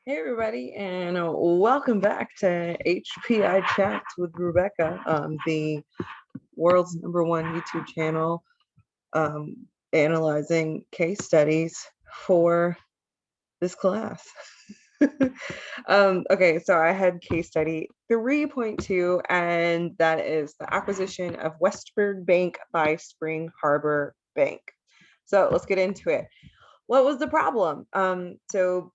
Hey everybody, and welcome back to HPI Chats with Rebecca, the world's #1 YouTube channel, analyzing case studies for this class. Okay, so I had case study 3.2, and that is the acquisition of Westford Bank by Spring Harbor Bank. So let's get into it. What was the problem? So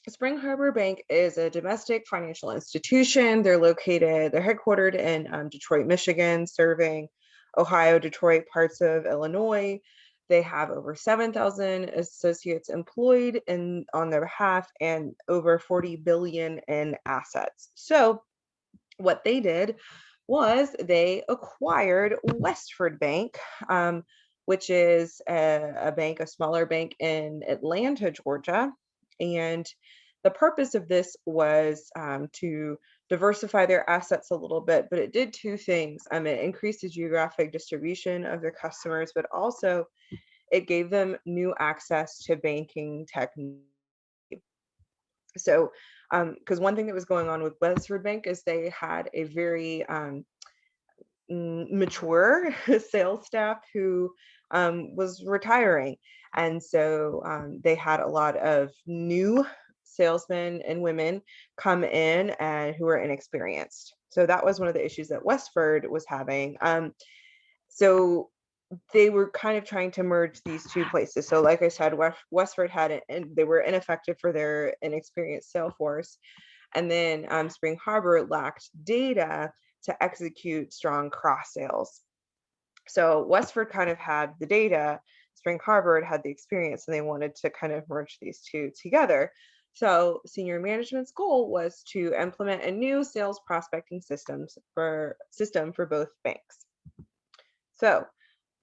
Spring Harbor Bank is a domestic financial institution. They're headquartered in Detroit, Michigan, serving Ohio, Detroit, parts of Illinois. They have over 7,000 associates employed on their behalf and over 40 billion in assets. So what they did was they acquired Westford Bank, which is a smaller bank in Atlanta, Georgia. And the purpose of this was to diversify their assets a little bit, but it did two things. It increased the geographic distribution of their customers, but also it gave them new access to banking technology. So, because one thing that was going on with Westford Bank is they had a very mature sales staff who was retiring. And so they had a lot of new salesmen and women come in and who were inexperienced. So that was one of the issues that Westford was having. So they were kind of trying to merge these two places. So like I said, Westford had it, and they were ineffective for their inexperienced sales force. And then Spring Harbor lacked data to execute strong cross sales. So Westford kind of had the data, Spring Harbor had the experience, and they wanted to kind of merge these two together. So senior management's goal was to implement a new sales prospecting system for both banks. So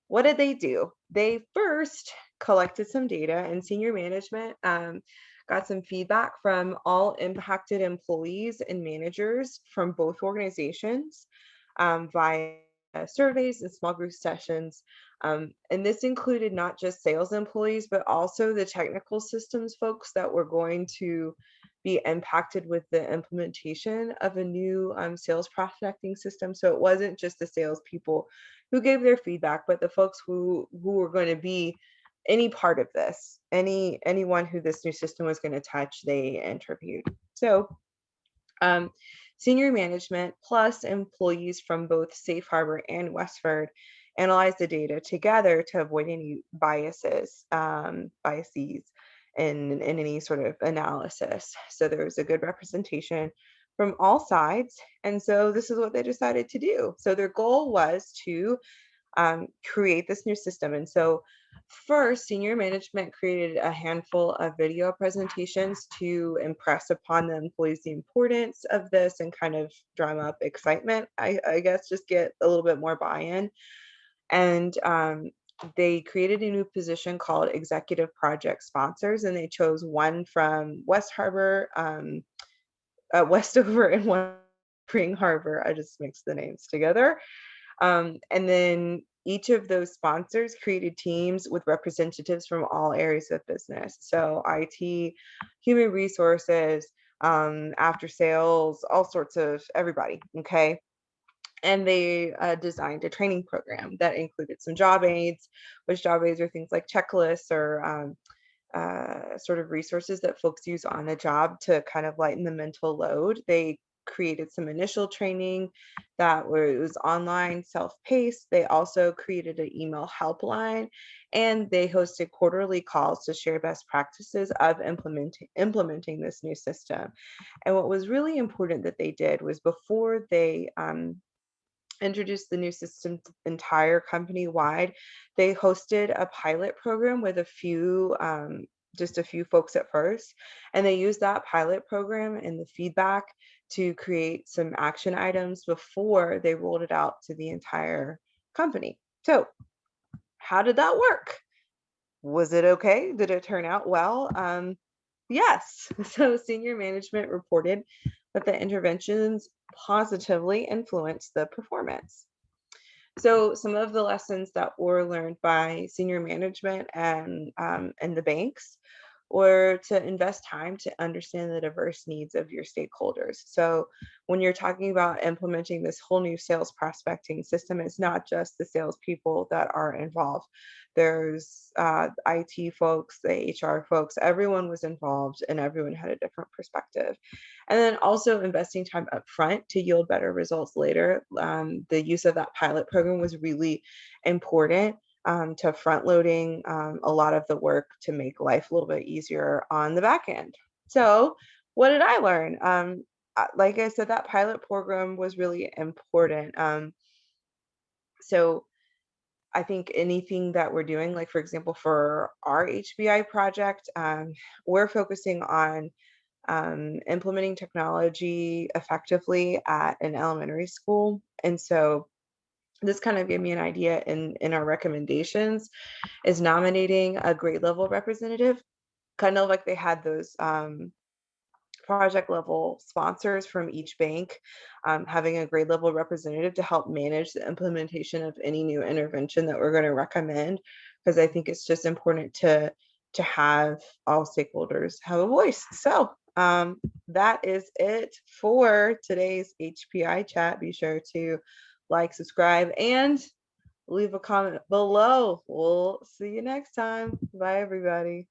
what did they do? They first collected some data, and senior management got some feedback from all impacted employees and managers from both organizations via surveys and small group sessions. And this included not just sales employees, but also the technical systems folks that were going to be impacted with the implementation of a new sales prospecting system. So it wasn't just the salespeople who gave their feedback, but the folks who were going to be any part of this, anyone who this new system was going to touch, they interviewed. So senior management plus employees from both Safe Harbor and Westford analyzed the data together to avoid any biases in any sort of analysis. So there was a good representation from all sides. And so this is what they decided to do. So their goal was to create this new system. And so first, senior management created a handful of video presentations to impress upon the employees the importance of this and kind of drum up excitement, I guess, just get a little bit more buy-in. And they created a new position called executive project sponsors, and they chose one from West Harbor, Westover, and one Spring Harbor. I just mixed the names together. And then each of those sponsors created teams with representatives from all areas of business. So IT, human resources, after sales, all sorts of everybody. Okay. And they designed a training program that included some job aids, which job aids are things like checklists or sort of resources that folks use on the job to kind of lighten the mental load. They created some initial training that was online, self-paced. They also created an email helpline, and they hosted quarterly calls to share best practices of implementing this new system. And what was really important that they did was before they introduced the new system entire company wide, they hosted a pilot program with just a few folks at first, and they used that pilot program and the feedback to create some action items before they rolled it out to the entire company. So how did that work? Was it okay? Did it turn out well? Yes. So senior management reported that the interventions positively influenced the performance. So some of the lessons that were learned by senior management and the banks or to invest time to understand the diverse needs of your stakeholders. So when you're talking about implementing this whole new sales prospecting system, it's not just the salespeople that are involved. There's IT folks, the HR folks, everyone was involved and everyone had a different perspective. And then also investing time up front to yield better results later. The use of that pilot program was really important to front loading a lot of the work to make life a little bit easier on the back end. So, what did I learn? Like I said, that pilot program was really important. So, I think anything that we're doing, like for example, for our HBI project, we're focusing on implementing technology effectively at an elementary school. And so this kind of gave me an idea in our recommendations is nominating a grade level representative, kind of like they had those project level sponsors from each bank, having a grade level representative to help manage the implementation of any new intervention that we're going to recommend, because I think it's just important to have all stakeholders have a voice. So that is it for today's HPI chat. Be sure to like, subscribe, and leave a comment below. We'll see you next time. Bye, everybody.